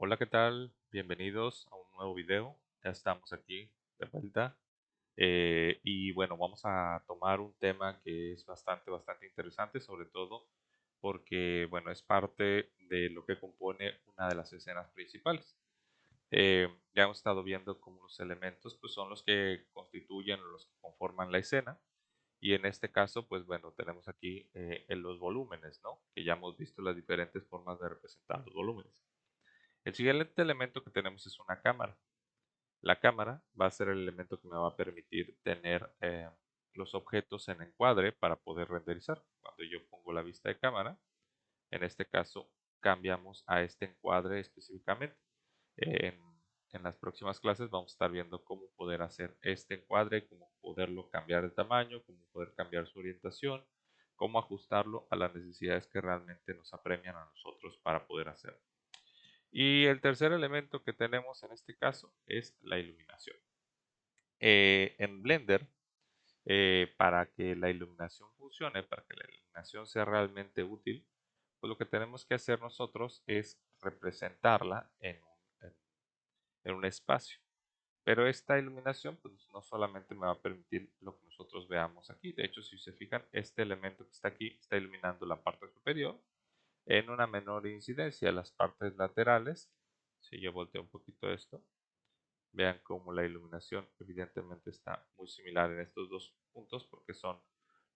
Hola, ¿qué tal? Bienvenidos a un nuevo video. Ya estamos aquí de vuelta. Y bueno, vamos a tomar un tema que es bastante interesante, sobre todo porque, bueno, es parte de lo que compone una de las escenas principales. Ya hemos estado viendo cómo los elementos, pues, son los que constituyen o los que conforman la escena. Y en este caso, pues bueno, tenemos aquí en los volúmenes, ¿no? Que ya hemos visto las diferentes formas de representar los volúmenes. El siguiente elemento que tenemos es una cámara. La cámara va a ser el elemento que me va a permitir tener los objetos en encuadre para poder renderizar. Cuando yo pongo la vista de cámara, en este caso cambiamos a este encuadre específicamente. En, en las próximas clases vamos a estar viendo cómo poder hacer este encuadre, cómo poderlo cambiar de tamaño, cómo poder cambiar su orientación, cómo ajustarlo a las necesidades que realmente nos apremian a nosotros para poder hacerlo. Y el tercer elemento que tenemos en este caso es la iluminación. En Blender, para que la iluminación funcione, para que la iluminación sea realmente útil, pues lo que tenemos que hacer nosotros es representarla en un espacio. Pero esta iluminación pues, no solamente me va a permitir lo que nosotros veamos aquí. De hecho, si se fijan, este elemento que está aquí está iluminando la parte superior en una menor incidencia. Las partes laterales, si yo volteo un poquito esto, vean cómo la iluminación evidentemente está muy similar en estos dos puntos porque son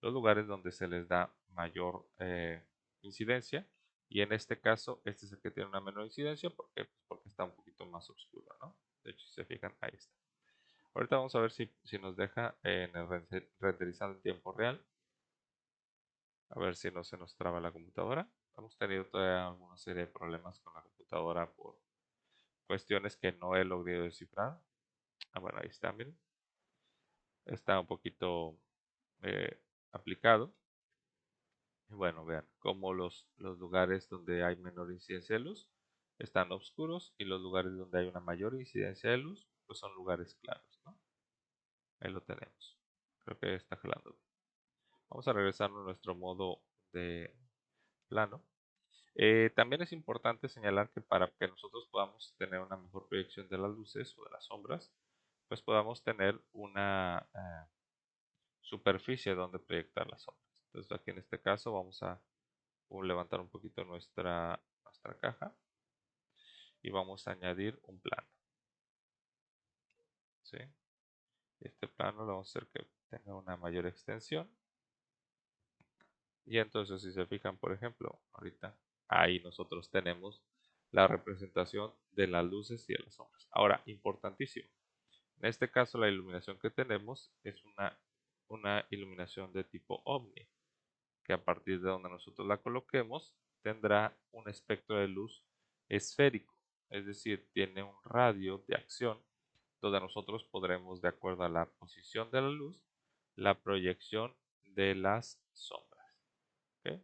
los lugares donde se les da mayor incidencia, y en este caso este es el que tiene una menor incidencia porque está un poquito más oscuro, ¿no? De hecho, si se fijan, ahí está. Ahorita vamos a ver si nos deja en el renderizado en tiempo real. A ver si no se nos traba la computadora. Hemos tenido todavía alguna serie de problemas con la computadora por cuestiones que no he logrado descifrar. Bueno, ahí está, miren. Está un poquito eh, aplicado. Y bueno, vean cómo los lugares donde hay menor incidencia de luz están oscuros, y los lugares donde hay una mayor incidencia de luz pues son lugares claros, ¿no? Ahí lo tenemos. Creo que está jalando. Vamos a regresar a nuestro modo de plano. También es importante señalar que para que nosotros podamos tener una mejor proyección de las luces o de las sombras, pues podamos tener una superficie donde proyectar las sombras. Entonces aquí en este caso vamos a levantar un poquito nuestra caja y vamos a añadir un plano, ¿sí? Este plano lo vamos a hacer que tenga una mayor extensión, y entonces si se fijan, por ejemplo, ahorita ahí nosotros tenemos la representación de las luces y de las sombras. Ahora, importantísimo, en este caso la iluminación que tenemos es una iluminación de tipo Omni, que a partir de donde nosotros la coloquemos tendrá un espectro de luz esférico, es decir, tiene un radio de acción donde nosotros podremos, de acuerdo a la posición de la luz, la proyección de las sombras. ¿Ok?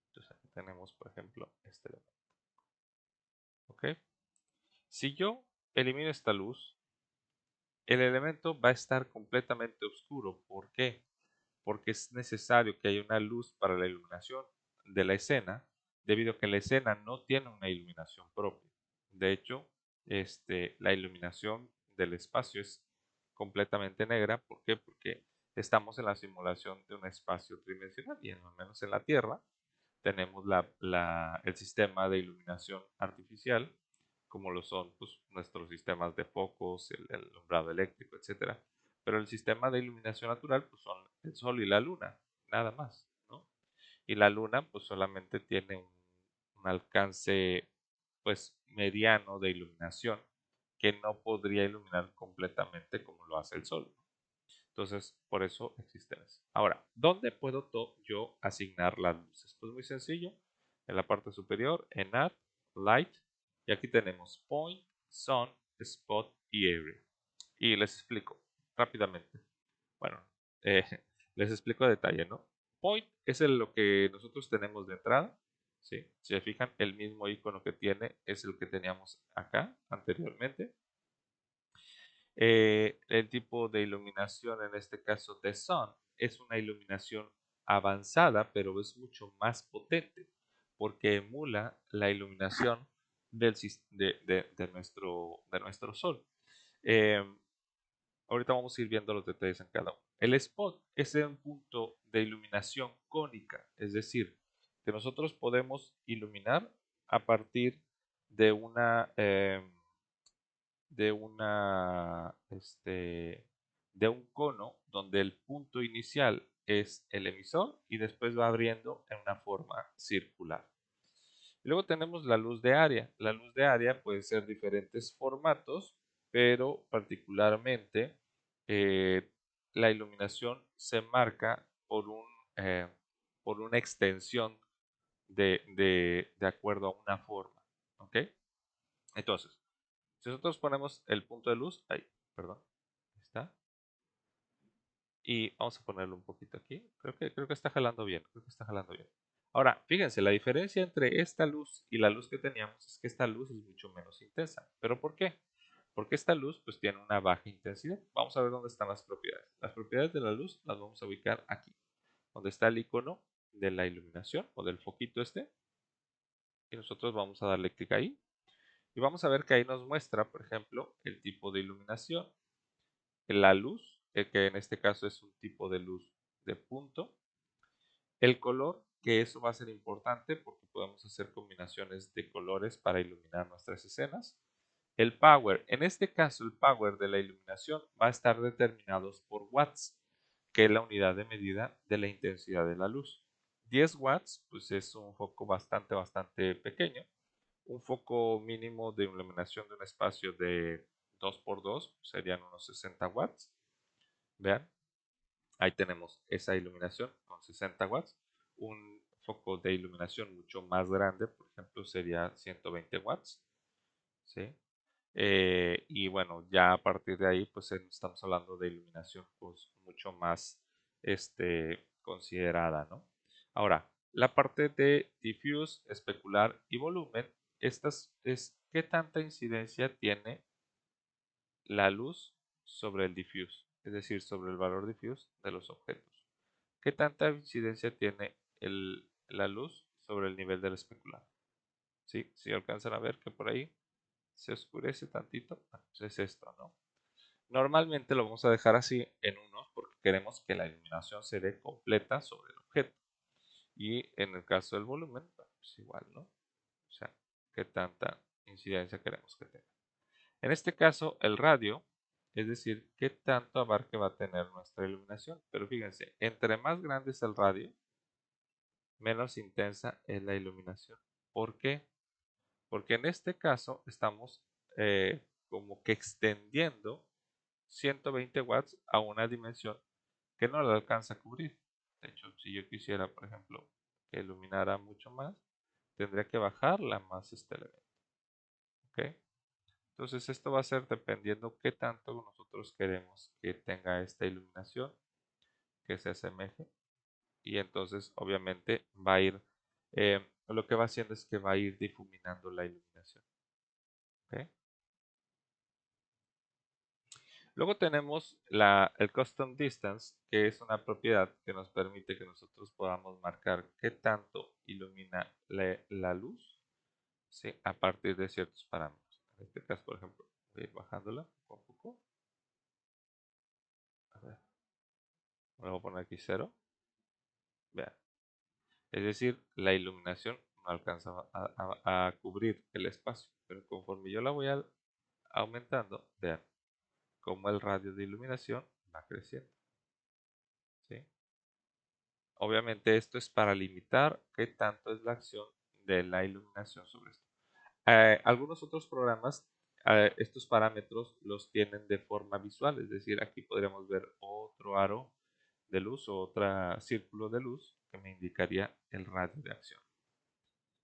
Entonces aquí tenemos, por ejemplo, este elemento. ¿Ok? Si yo elimino esta luz, el elemento va a estar completamente oscuro. ¿Por qué? Porque es necesario que haya una luz para la iluminación de la escena, debido a que la escena no tiene una iluminación propia. De hecho, la iluminación del espacio es completamente negra. ¿Por qué? Porque estamos en la simulación de un espacio tridimensional, y al menos en la Tierra tenemos el sistema de iluminación artificial, como lo son pues, nuestros sistemas de focos, el alumbrado eléctrico, etcétera. Pero el sistema de iluminación natural pues, son el sol y la luna, nada más, ¿no? Y la luna pues solamente tiene un alcance pues mediano de iluminación, que no podría iluminar completamente como lo hace el sol. Entonces, por eso existen eso. Ahora, ¿dónde puedo yo asignar las luces? Pues muy sencillo. En la parte superior, en Add, Light, y aquí tenemos Point, Sun, Spot y Area. Y les explico rápidamente. Bueno, eh, les explico a detalle, ¿no? Point es lo que nosotros tenemos de entrada, ¿sí? Si se fijan, el mismo icono que tiene es el que teníamos acá anteriormente. El tipo de iluminación, en este caso de Sun, es una iluminación avanzada, pero es mucho más potente porque emula la iluminación de nuestro Sol. Eh, Ahorita vamos a ir viendo los detalles en cada uno. El spot es un punto de iluminación cónica, es decir, que nosotros podemos iluminar a partir de de un cono donde el punto inicial es el emisor y después va abriendo en una forma circular. Luego tenemos la luz de área. La luz de área puede ser diferentes formatos, pero particularmente eh, la iluminación se marca eh, por una extensión de acuerdo a una forma. ¿Ok? Entonces, si nosotros ponemos el punto de luz, ahí, perdón, ahí está. Y vamos a ponerlo un poquito aquí. Creo que está jalando bien. Creo que está jalando bien. Ahora, fíjense, la diferencia entre esta luz y la luz que teníamos es que esta luz es mucho menos intensa. ¿Pero por qué? Porque esta luz pues tiene una baja intensidad. Vamos a ver dónde están las propiedades. Las propiedades de la luz las vamos a ubicar aquí, donde está el icono de la iluminación o del foquito este. Y nosotros vamos a darle clic ahí. Y vamos a ver que ahí nos muestra, por ejemplo, el tipo de iluminación. La luz, que en este caso es un tipo de luz de punto. El color, que eso va a ser importante porque podemos hacer combinaciones de colores para iluminar nuestras escenas. El power, en este caso el power de la iluminación va a estar determinado por watts, que es la unidad de medida de la intensidad de la luz. 10 watts, pues es un foco bastante pequeño. Un foco mínimo de iluminación de un espacio de 2x2 serían unos 60 watts. Vean, ahí tenemos esa iluminación con 60 watts. Un foco de iluminación mucho más grande, por ejemplo, sería 120 watts. ¿Sí? Y bueno, ya a partir de ahí, pues estamos hablando de iluminación pues, mucho más considerada, ¿no? Ahora, la parte de diffuse, especular y volumen, estas es qué tanta incidencia tiene la luz sobre el diffuse, es decir, sobre el valor diffuse de los objetos. ¿Qué tanta incidencia tiene la luz sobre el nivel del especular? ¿Sí? Si alcanzan a ver que por ahí se oscurece tantito, pues es esto, ¿no? Normalmente lo vamos a dejar así en 1 porque queremos que la iluminación se dé completa sobre el objeto. Y en el caso del volumen, pues igual, ¿no? O sea, qué tanta incidencia queremos que tenga. En este caso, el radio, es decir, qué tanto abarque va a tener nuestra iluminación. Pero fíjense, entre más grande es el radio, menos intensa es la iluminación. ¿Por qué? Porque en este caso estamos como que extendiendo 120 watts a una dimensión que no la alcanza a cubrir. De hecho, si yo quisiera, por ejemplo, que iluminara mucho más, tendría que bajarla más este elemento. ¿Ok? Entonces esto va a ser dependiendo qué tanto nosotros queremos que tenga esta iluminación, que se asemeje. Y entonces obviamente va a ir, lo que va haciendo es que va a ir difuminando la iluminación. ¿Ok? Luego tenemos el Custom Distance, que es una propiedad que nos permite que nosotros podamos marcar qué tanto ilumina la luz, ¿sí? A partir de ciertos parámetros. En este caso, por ejemplo, voy a ir bajándola poco a poco. A ver, me voy a poner aquí 0. Vean. Es decir, la iluminación no alcanza a cubrir el espacio, pero conforme yo la voy aumentando, vean cómo el radio de iluminación va creciendo, ¿sí? Obviamente esto es para limitar qué tanto es la acción de la iluminación sobre esto. Algunos otros programas, estos parámetros los tienen de forma visual, es decir, aquí podríamos ver otro aro de luz o otro círculo de luz que me indicaría el radio de acción.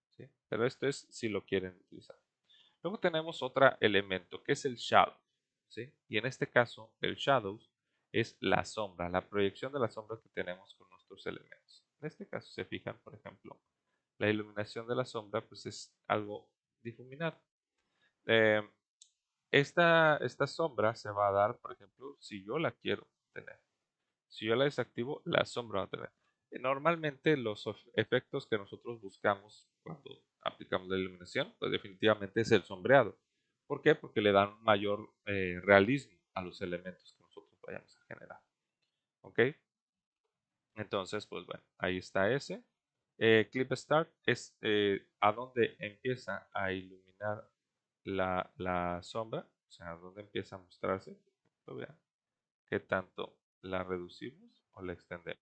¿Sí? Pero esto es si lo quieren utilizar. Luego tenemos otro elemento que es el shadow. ¿Sí? Y en este caso, el shadow es la sombra, la proyección de la sombra que tenemos con nuestros elementos. En este caso, se fijan, por ejemplo, la iluminación de la sombra pues es algo difuminado. Eh, esta sombra se va a dar, por ejemplo, si yo la quiero tener. Si yo la desactivo, la sombra va a tener. Normalmente los efectos que nosotros buscamos cuando aplicamos la iluminación, pues definitivamente es el sombreado. ¿Por qué? Porque le dan mayor realismo a los elementos que nosotros vayamos a generar. ¿Ok? Entonces, pues bueno, ahí está ese. Clip Start es a donde empieza a iluminar la sombra, o sea, a donde empieza a mostrarse. Vean qué tanto la reducimos o la extendemos.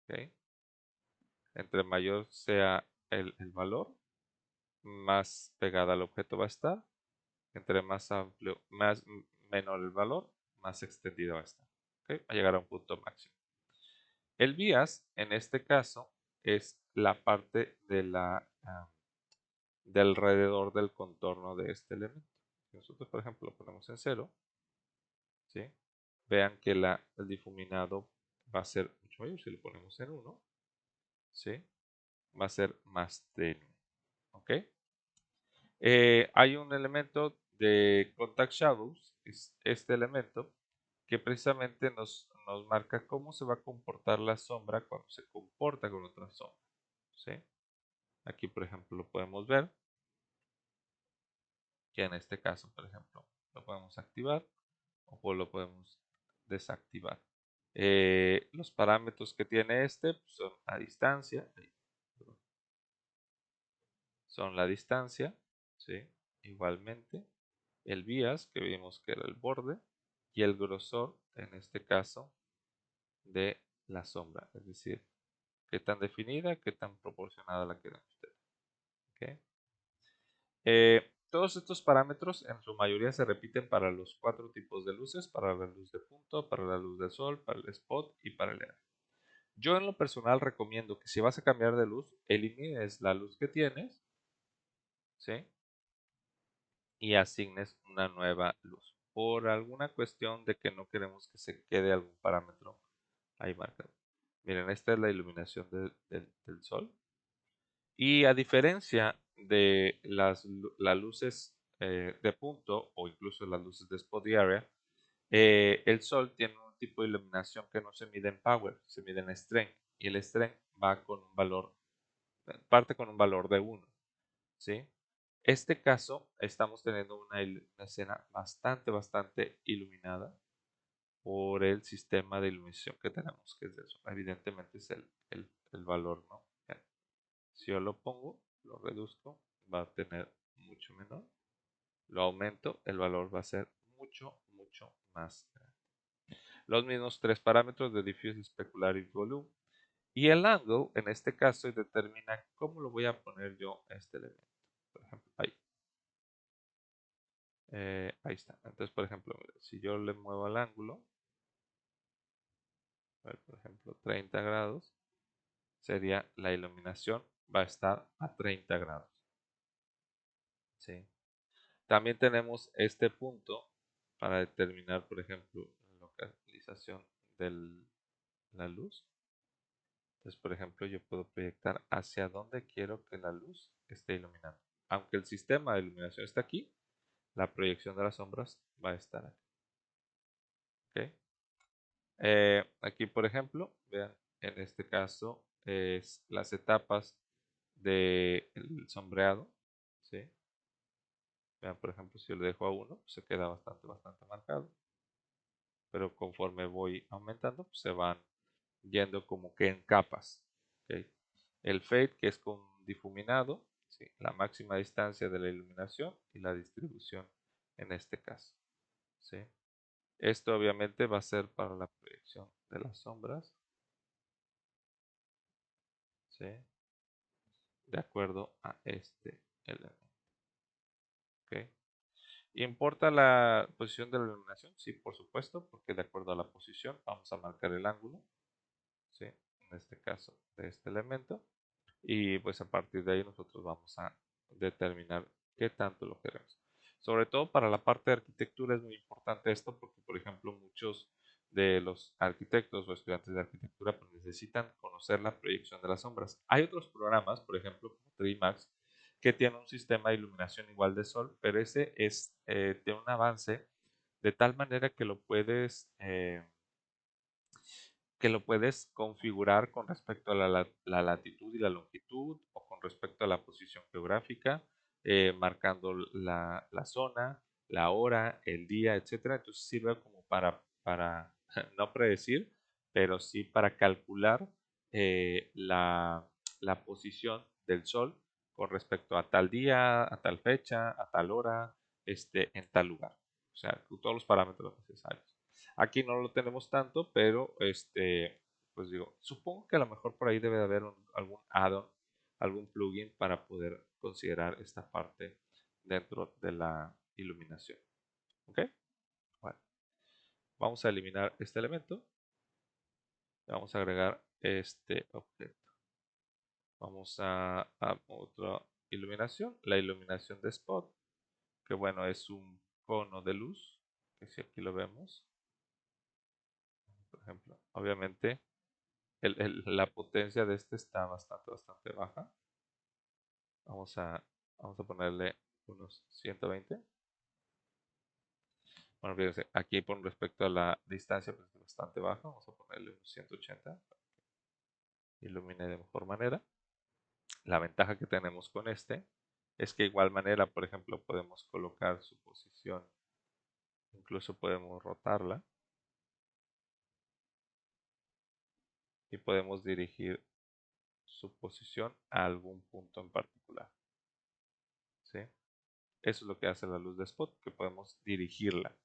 ¿Ok? Entre mayor sea el valor, más pegada al objeto va a estar. Entre más amplio, menor el valor, más extendida va a estar. ¿Ok? Va a llegar a un punto máximo. El bias, en este caso, es la parte de del alrededor del contorno de este elemento. Si nosotros, por ejemplo, lo ponemos en 0, ¿sí? Vean que el difuminado va a ser mucho mayor. Si lo ponemos en 1, ¿sí? Va a ser más tenue. ¿Ok? Hay un elemento de Contact Shadows, es este elemento, que precisamente nos marca cómo se va a comportar la sombra cuando se comporta con otra sombra. ¿Sí? Aquí, por ejemplo, lo podemos ver, que en este caso, por ejemplo, lo podemos activar o pues lo podemos desactivar. Los parámetros que tiene este pues, son la distancia, ¿sí? Igualmente, el bias, que vimos que era el borde, y el grosor, en este caso, de la sombra, es decir, qué tan definida, qué tan proporcionada la quieren ustedes. ¿Okay? Todos estos parámetros en su mayoría se repiten para los 4 tipos de luces, para la luz de punto, para la luz de sol, para el spot y para el LED. Yo en lo personal recomiendo que si vas a cambiar de luz, elimines la luz que tienes, ¿sí? Y asignes una nueva luz. Por alguna cuestión de que no queremos que se quede algún parámetro ahí marcado. Miren, esta es la iluminación del sol. Y a diferencia de las luces de punto o incluso las luces de spot y area, el sol tiene un tipo de iluminación que no se mide en power, se mide en strength. Y el strength va con un valor, parte con un valor de 1. ¿Sí? Este caso estamos teniendo una escena bastante iluminada por el sistema de iluminación que tenemos, que es eso. Evidentemente es el valor, ¿no? Bien. Si yo lo pongo, lo reduzco, va a tener mucho menor. Lo aumento, el valor va a ser mucho más grande. Los mismos 3 parámetros de diffuse, specular y volume. Y el angle, en este caso, determina cómo lo voy a poner yo a este elemento. Por ejemplo, ahí. Ahí está. Entonces, por ejemplo, si yo le muevo el ángulo, por ejemplo, 30 grados, sería la iluminación va a estar a 30 grados. ¿Sí? También tenemos este punto para determinar, por ejemplo, la localización de la luz. Entonces, por ejemplo, yo puedo proyectar hacia dónde quiero que la luz esté iluminando. Aunque el sistema de iluminación está aquí, la proyección de las sombras va a estar aquí. ¿Okay? Aquí, por ejemplo, vean, en este caso es las etapas del sombreado. ¿Sí? Vean, por ejemplo, si yo le dejo a 1, pues se queda bastante marcado. Pero conforme voy aumentando, pues se van yendo como que en capas. ¿Okay? El fade, que es con difuminado, ¿sí? La máxima distancia de la iluminación y la distribución en este caso. ¿Sí? Esto obviamente va a ser para la proyección de las sombras. ¿Sí? De acuerdo a este elemento. ¿Okay? ¿Importa la posición de la iluminación? Sí, por supuesto, porque de acuerdo a la posición vamos a marcar el ángulo, ¿sí? En este caso de este elemento, y pues a partir de ahí nosotros vamos a determinar qué tanto lo queremos. Sobre todo para la parte de arquitectura es muy importante esto porque, por ejemplo, muchos de los arquitectos o estudiantes de arquitectura pues, necesitan conocer la proyección de las sombras. Hay otros programas, por ejemplo, como 3D Max, que tienen un sistema de iluminación igual de sol, pero ese tiene un avance de tal manera que lo puedes que lo puedes configurar con respecto a la latitud y la longitud o con respecto a la posición geográfica, marcando la zona, la hora, el día, etcétera. Entonces sirve como para no predecir, pero sí para calcular la posición del sol con respecto a tal día, a tal fecha, a tal hora, en tal lugar. O sea, todos los parámetros necesarios. Aquí no lo tenemos tanto, pero pues digo, supongo que a lo mejor por ahí debe de haber algún add-on, algún plugin para poder considerar esta parte dentro de la iluminación. ¿Ok? Bueno, vamos a eliminar este elemento. Vamos a agregar este objeto. Vamos a otra iluminación, la iluminación de spot, que bueno, es un cono de luz, que si aquí lo vemos, por ejemplo, obviamente la potencia de este está bastante baja. Vamos a, vamos a ponerle unos 120. Bueno, fíjense, aquí con respecto a la distancia pues es bastante baja. Vamos a ponerle unos 180 para que ilumine de mejor manera. La ventaja que tenemos con este es que de igual manera, por ejemplo, podemos colocar su posición, incluso podemos rotarla y podemos dirigir su posición a algún punto en particular. ¿Sí? Eso es lo que hace la luz de spot, que podemos dirigirla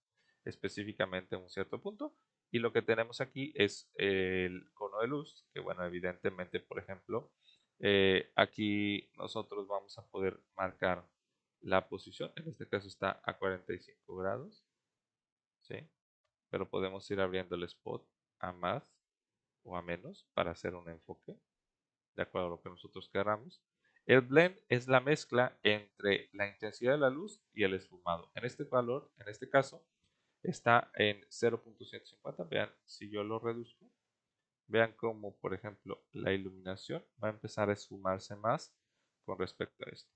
específicamente a un cierto punto. Y lo que tenemos aquí es el cono de luz, que bueno, evidentemente, por ejemplo, aquí nosotros vamos a poder marcar la posición. En este caso está a 45 grados, ¿sí? Pero podemos ir abriendo el spot a más o a menos para hacer un enfoque de acuerdo a lo que nosotros queramos. El blend es la mezcla entre la intensidad de la luz y el esfumado. En este valor, en este caso, está en 0.150. Vean, si yo lo reduzco, vean cómo, por ejemplo, la iluminación va a empezar a esfumarse más con respecto a esto.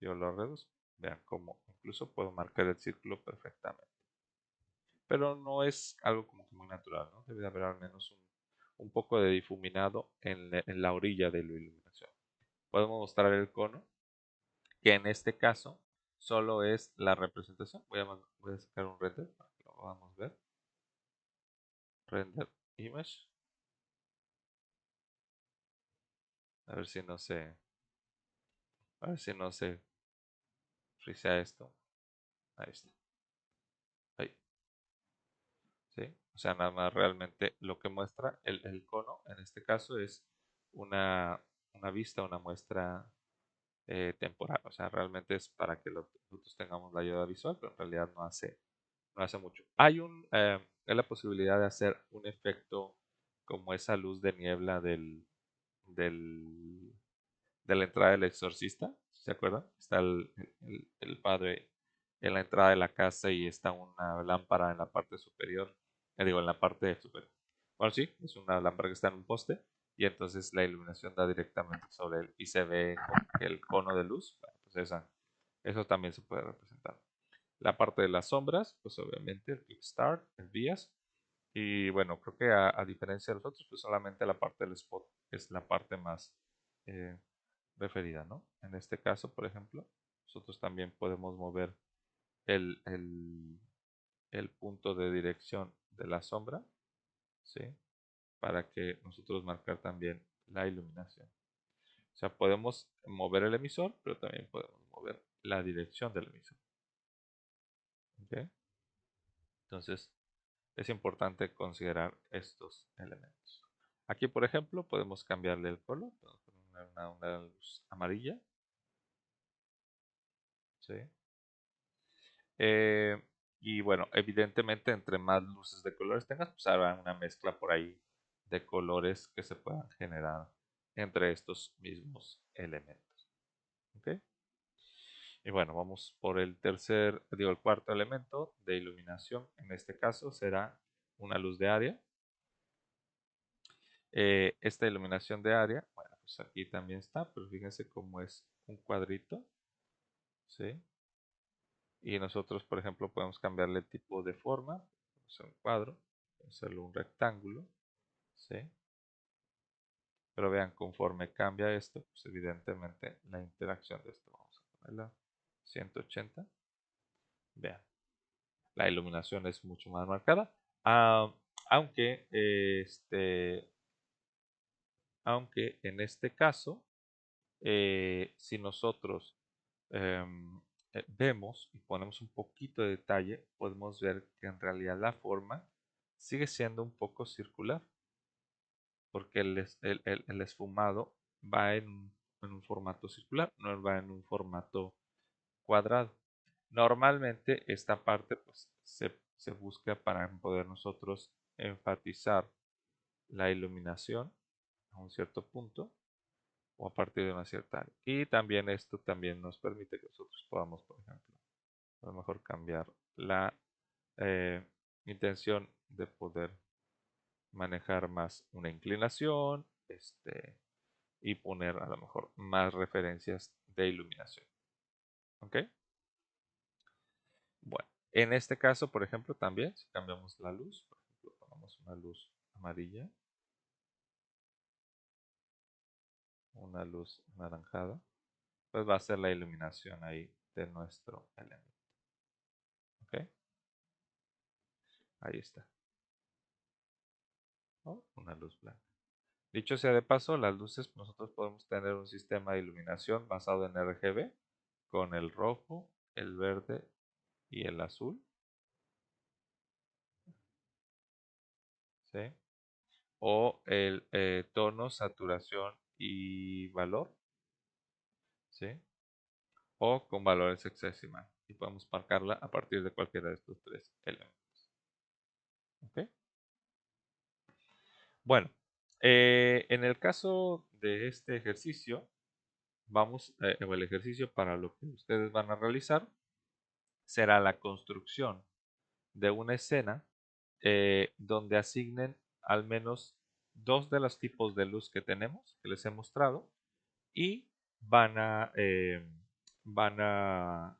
Yo lo reduzco, vean cómo incluso puedo marcar el círculo perfectamente. Pero no es algo como que muy natural, ¿no? Debe de haber al menos un poco de difuminado en la orilla de la iluminación. Podemos mostrar el cono, que en este caso solo es la representación. Voy a sacar un render para que lo podamos ver. Render image. A ver si no se, a ver si no se frisea esto. Ahí está. Ahí. ¿Sí? O sea, nada más realmente lo que muestra el cono, en este caso, es una, una vista, una muestra temporal. O sea, realmente es para que nosotros tengamos la ayuda visual, pero en realidad no hace mucho. Hay la posibilidad de hacer un efecto como esa luz de niebla del, de la entrada del exorcista, ¿se acuerdan? Está el padre en la entrada de la casa y está una lámpara en la parte superior, digo, en la parte superior. Bueno, sí, es una lámpara que está en un poste y entonces la iluminación da directamente sobre él y se ve como que el cono de luz. Bueno, pues eso también se puede representar. La parte de las sombras, pues obviamente el Quick Start, el Bias. Y bueno, creo que a diferencia de los otros, pues solamente la parte del spot es la parte más eh, referida, ¿no? En este caso, por ejemplo, nosotros también podemos mover el, el, el punto de dirección de la sombra, ¿sí? Para que nosotros marcar también la iluminación. O sea, podemos mover el emisor, pero también podemos mover la dirección del emisor. ¿Ok? Entonces, es importante considerar estos elementos. Aquí, por ejemplo, podemos cambiarle el color. Podemos poner una luz amarilla. ¿Sí? Eh, y bueno, evidentemente, entre más luces de colores tengas, pues habrá una mezcla por ahí de colores que se puedan generar entre estos mismos elementos. ¿Ok? Y bueno, vamos por el cuarto elemento de iluminación. En este caso será una luz de área. Esta iluminación de área, bueno, pues aquí también está, pero fíjense cómo es un cuadrito, ¿sí? Y nosotros, por ejemplo, podemos cambiarle el tipo de forma, un cuadro, hacerlo un rectángulo, ¿sí? Pero vean, conforme cambia esto, pues evidentemente la interacción de esto, vamos a ponerla 180. Vean, la iluminación es mucho más marcada. Ah, aunque, aunque en este caso, si nosotros em, vemos y ponemos un poquito de detalle, podemos ver que en realidad la forma sigue siendo un poco circular, porque el esfumado va en un formato circular, no va en un formato cuadrado. Normalmente esta parte pues, se busca para poder nosotros enfatizar la iluminación a un cierto punto o a partir de una cierta área. Y también esto también nos permite que nosotros podamos, por ejemplo, a lo mejor cambiar la eh, intención de poder manejar más una inclinación, y poner a lo mejor más referencias de iluminación. ¿Ok? Bueno, en este caso, por ejemplo, también, si cambiamos la luz, por ejemplo, ponemos una luz amarilla, una luz anaranjada, pues va a ser la iluminación ahí de nuestro elemento. ¿Ok? Ahí está. ¿No? Una luz blanca. Dicho sea de paso, las luces, nosotros podemos tener un sistema de iluminación basado en RGB con el rojo, el verde y el azul. ¿Sí? O el tono, saturación y valor. ¿Sí? O con valores hexadecimal. Y podemos marcarla a partir de cualquiera de estos tres elementos. ¿Ok? Bueno, en el caso de este ejercicio, o el ejercicio para lo que ustedes van a realizar será la construcción de una escena donde asignen al menos dos de los tipos de luz que tenemos, que les he mostrado, y van a,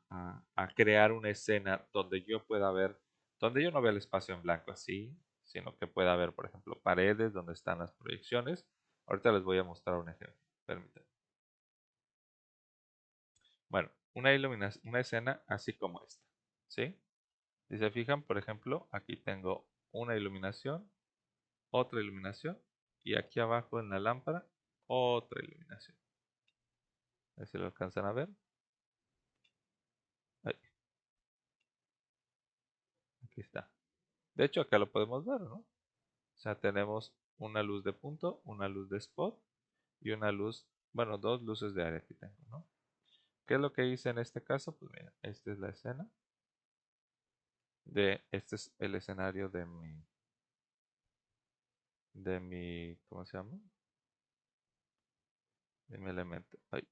a crear una escena donde yo pueda ver, donde yo no vea el espacio en blanco así, sino que pueda ver, por ejemplo, paredes donde están las proyecciones. Ahorita les voy a mostrar un ejemplo, permítanme. Bueno, una escena así como esta, ¿sí? Si se fijan, por ejemplo, aquí tengo una iluminación, otra iluminación, y aquí abajo en la lámpara, otra iluminación. A ver si lo alcanzan a ver. Ahí, aquí está. De hecho, acá lo podemos ver, ¿no? O sea, tenemos una luz de punto, una luz de spot y una luz, bueno, dos luces de área aquí tengo, ¿no? ¿Qué es lo que hice en este caso? Pues mira, esta es la escena este es el escenario ¿cómo se llama? De mi elemento. Ay.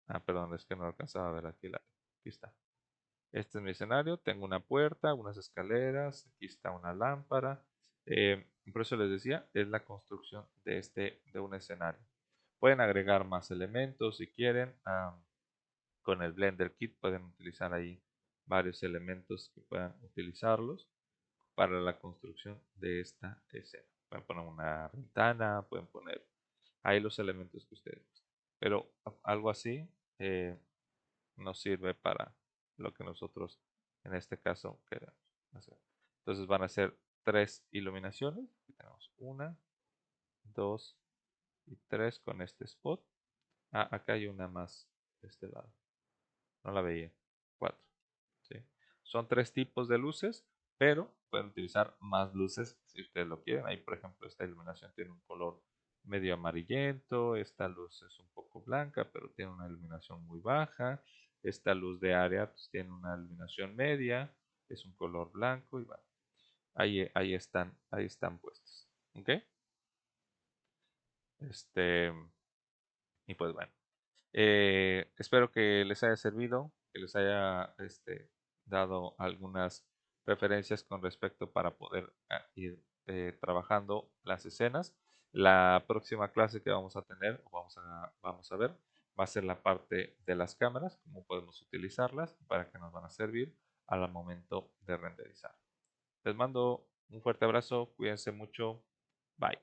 Ah, perdón, es que no alcanzaba a ver aquí aquí está. Este es mi escenario, tengo una puerta, unas escaleras, aquí está una lámpara. Por eso les decía, es la construcción de un escenario. Pueden agregar más elementos si quieren. Con el Blender Kit pueden utilizar ahí varios elementos que puedan utilizarlos para la construcción de esta escena. Pueden poner una ventana, pueden poner ahí los elementos que ustedes gusten. Pero algo así nos sirve para lo que nosotros en este caso queremos hacer. Entonces van a ser tres iluminaciones. Aquí tenemos una, dos y tres con este spot. Ah, acá hay una más de este lado. No la veía. Cuatro. ¿Sí? Son tres tipos de luces, pero pueden utilizar más luces si ustedes lo quieren. Ahí, por ejemplo, esta iluminación tiene un color medio amarillento, esta luz es un poco blanca, pero tiene una iluminación muy baja. Esta luz de área pues, tiene una iluminación media, es un color blanco y bueno, ahí están puestos. ¿Ok? Este, y pues bueno. Espero que les haya servido, que les haya dado algunas referencias con respecto para poder ir trabajando las escenas. La próxima clase que vamos a tener, vamos a ver, va a ser la parte de las cámaras, cómo podemos utilizarlas, para qué nos van a servir al momento de renderizar. Les mando Un fuerte abrazo, cuídense mucho, bye.